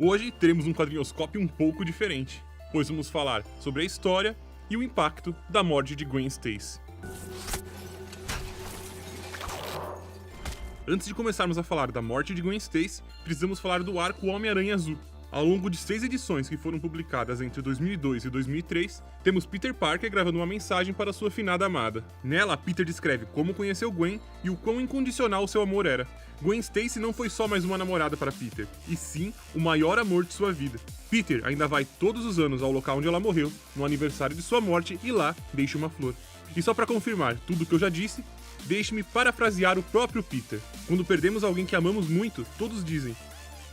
Hoje teremos um quadrinhoscópio um pouco diferente, pois vamos falar sobre a história e o impacto da morte de Gwen Stacy. Antes de começarmos a falar da morte de Gwen Stacy, precisamos falar do arco Homem-Aranha Azul. Ao longo de 6 edições que foram publicadas entre 2002 e 2003, temos Peter Parker gravando uma mensagem para sua finada amada. Nela, Peter descreve como conheceu Gwen e o quão incondicional seu amor era. Gwen Stacy não foi só mais uma namorada para Peter, e sim o maior amor de sua vida. Peter ainda vai todos os anos ao local onde ela morreu, no aniversário de sua morte, e lá deixa uma flor. E só para confirmar tudo o que eu já disse, deixe-me parafrasear o próprio Peter. Quando perdemos alguém que amamos muito, todos dizem: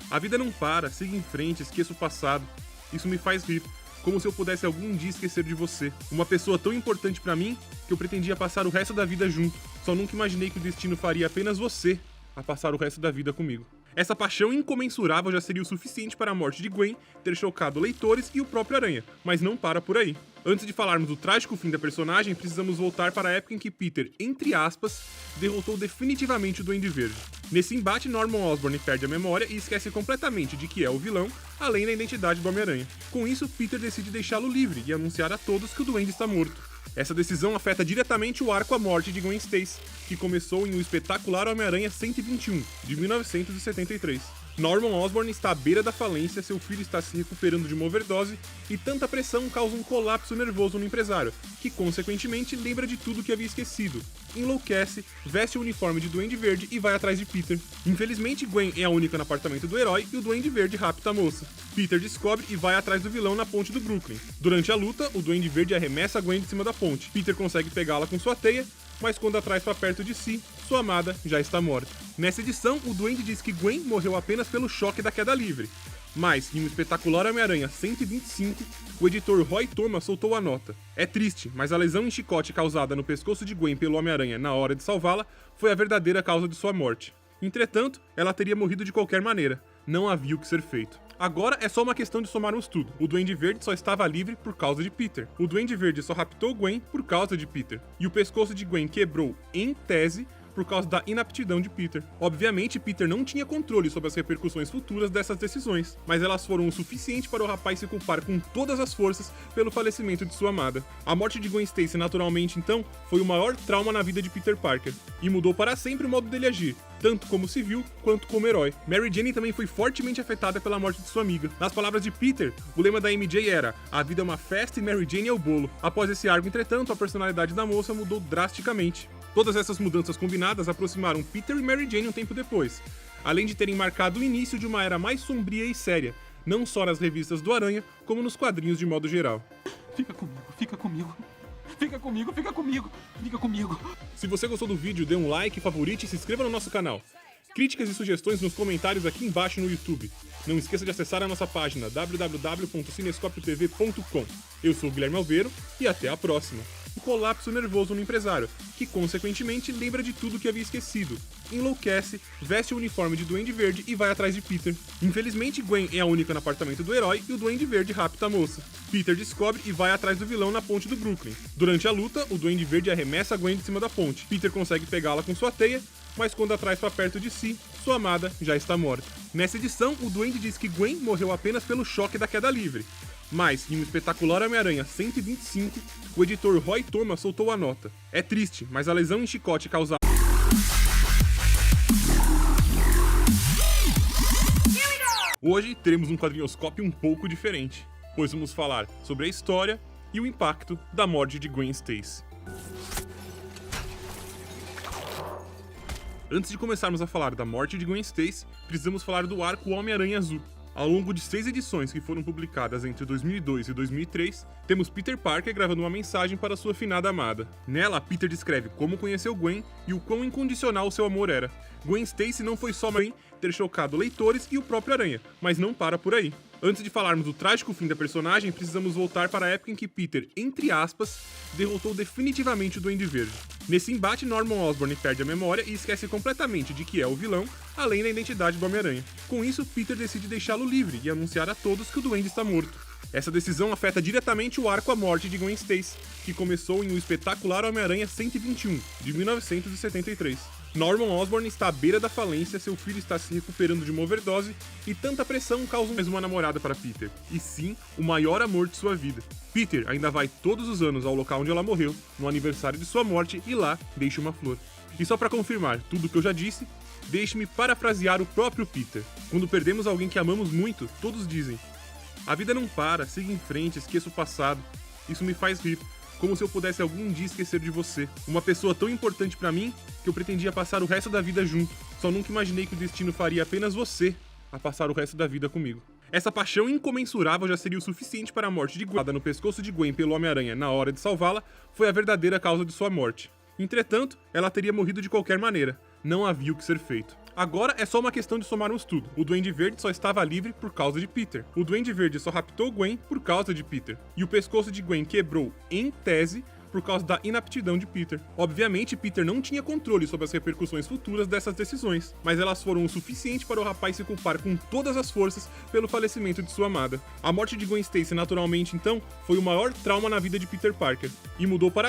"A vida não para, siga em frente, esqueça o passado." Isso me faz rir, como se eu pudesse algum dia esquecer de você. Uma pessoa tão importante pra mim que eu pretendia passar o resto da vida junto. Só nunca imaginei que o destino faria apenas você a passar o resto da vida comigo. Essa paixão incomensurável já seria o suficiente para a morte de Gwen ter chocado leitores e o próprio Aranha, mas não para por aí. Antes de falarmos do trágico fim da personagem, precisamos voltar para a época em que Peter, entre aspas, derrotou definitivamente o Duende Verde. Nesse embate, Norman Osborn perde a memória e esquece completamente de que é o vilão, além da identidade do Homem-Aranha. Com isso, Peter decide deixá-lo livre e anunciar a todos que o Duende está morto. Essa decisão afeta diretamente o arco A Morte de Gwen Stacy, que começou em O Espetacular Homem-Aranha 121, de 1973. Norman Osborn está à beira da falência, seu filho está se recuperando de uma overdose e tanta pressão causa um colapso nervoso no empresário, que consequentemente lembra de tudo que havia esquecido. Enlouquece, veste o uniforme de Duende Verde e vai atrás de Peter. Infelizmente, Gwen é a única no apartamento do herói e o Duende Verde rapta a moça. Peter descobre e vai atrás do vilão na ponte do Brooklyn. Durante a luta, o Duende Verde arremessa a Gwen de cima da ponte. Peter consegue pegá-la com sua teia, mas quando a traz para perto de si, sua amada já está morta. Nessa edição, o Duende diz que Gwen morreu apenas pelo choque da queda livre. Mas, em Um Espetacular Homem-Aranha 125, o editor Roy Thomas soltou a nota. É triste, mas a lesão em chicote causada no pescoço de Gwen pelo Homem-Aranha na hora de salvá-la foi a verdadeira causa de sua morte. Entretanto, ela teria morrido de qualquer maneira. Não havia o que ser feito. Agora é só uma questão de somarmos tudo. O Duende Verde só estava livre por causa de Peter. O Duende Verde só raptou Gwen por causa de Peter. E o pescoço de Gwen quebrou, em tese, por causa da inaptidão de Peter. Obviamente, Peter não tinha controle sobre as repercussões futuras dessas decisões, mas elas foram o suficiente para o rapaz se culpar com todas as forças pelo falecimento de sua amada. A morte de Gwen Stacy, naturalmente, então, foi o maior trauma na vida de Peter Parker, e mudou para sempre o modo dele agir, tanto como civil quanto como herói. Mary Jane também foi fortemente afetada pela morte de sua amiga. Nas palavras de Peter, o lema da MJ era: "A vida é uma festa e Mary Jane é o bolo." Após esse arco, entretanto, a personalidade da moça mudou drasticamente. Todas essas mudanças combinadas aproximaram Peter e Mary Jane um tempo depois, além de terem marcado o início de uma era mais sombria e séria, não só nas revistas do Aranha, como nos quadrinhos de modo geral. Fica comigo, fica comigo. Fica comigo, fica comigo, fica comigo. Se você gostou do vídeo, dê um like, favorite e se inscreva no nosso canal. Críticas e sugestões nos comentários aqui embaixo no YouTube. Não esqueça de acessar a nossa página www.cinescopiotv.com. Eu sou o Guilherme Alveiro e até a próxima. Um colapso nervoso no empresário, que consequentemente lembra de tudo que havia esquecido. Enlouquece, veste o uniforme de Duende Verde e vai atrás de Peter. Infelizmente, Gwen é a única no apartamento do herói e o Duende Verde rapta a moça. Peter descobre e vai atrás do vilão na ponte do Brooklyn. Durante a luta, o Duende Verde arremessa a Gwen de cima da ponte. Peter consegue pegá-la com sua teia, mas quando a traz para perto de si, sua amada já está morta. Nessa edição, o Duende diz que Gwen morreu apenas pelo choque da queda livre. Mas, em Um Espetacular Homem-Aranha 125, o editor Roy Thomas soltou a nota. É triste, mas a lesão em chicote causada... Hoje teremos um quadrinhoscópio um pouco diferente, pois vamos falar sobre a história e o impacto da morte de Gwen Stacy. Antes de começarmos a falar da morte de Gwen Stacy, precisamos falar do arco Homem-Aranha Azul. Ao longo de 6 edições que foram publicadas entre 2002 e 2003, temos Peter Parker gravando uma mensagem para sua finada amada. Nela, Peter descreve como conheceu Gwen e o quão incondicional seu amor era. Gwen Stacy não foi só Gwen ter chocado leitores e o próprio Aranha, mas não para por aí. Antes de falarmos do trágico fim da personagem, precisamos voltar para a época em que Peter, entre aspas, derrotou definitivamente o Duende Verde. Nesse embate, Norman Osborn perde a memória e esquece completamente de que é o vilão, além da identidade do Homem-Aranha. Com isso, Peter decide deixá-lo livre e anunciar a todos que o Duende está morto. Essa decisão afeta diretamente o arco A Morte de Gwen Stacy, que começou em O Espetacular Homem-Aranha 121, de 1973. Norman Osborn está à beira da falência, seu filho está se recuperando de uma overdose e tanta pressão causa mais uma namorada para Peter, e sim, o maior amor de sua vida. Peter ainda vai todos os anos ao local onde ela morreu, no aniversário de sua morte, e lá deixa uma flor. E só para confirmar tudo o que eu já disse, deixe-me parafrasear o próprio Peter. Quando perdemos alguém que amamos muito, todos dizem: a vida não para, siga em frente, esqueça o passado. Isso me faz rir, como se eu pudesse algum dia esquecer de você. Uma pessoa tão importante pra mim que eu pretendia passar o resto da vida junto. Só nunca imaginei que o destino faria apenas você a passar o resto da vida comigo. Essa paixão incomensurável já seria o suficiente para a morte de Gwen. No pescoço de Gwen pelo Homem-Aranha na hora de salvá-la foi a verdadeira causa de sua morte. Entretanto, ela teria morrido de qualquer maneira. Não havia o que ser feito. Agora é só uma questão de somarmos tudo. O Duende Verde só estava livre por causa de Peter. O Duende Verde só raptou Gwen por causa de Peter. E o pescoço de Gwen quebrou, em tese, por causa da inaptidão de Peter. Obviamente, Peter não tinha controle sobre as repercussões futuras dessas decisões, mas elas foram o suficiente para o rapaz se culpar com todas as forças pelo falecimento de sua amada. A morte de Gwen Stacy, naturalmente, então, foi o maior trauma na vida de Peter Parker, e mudou para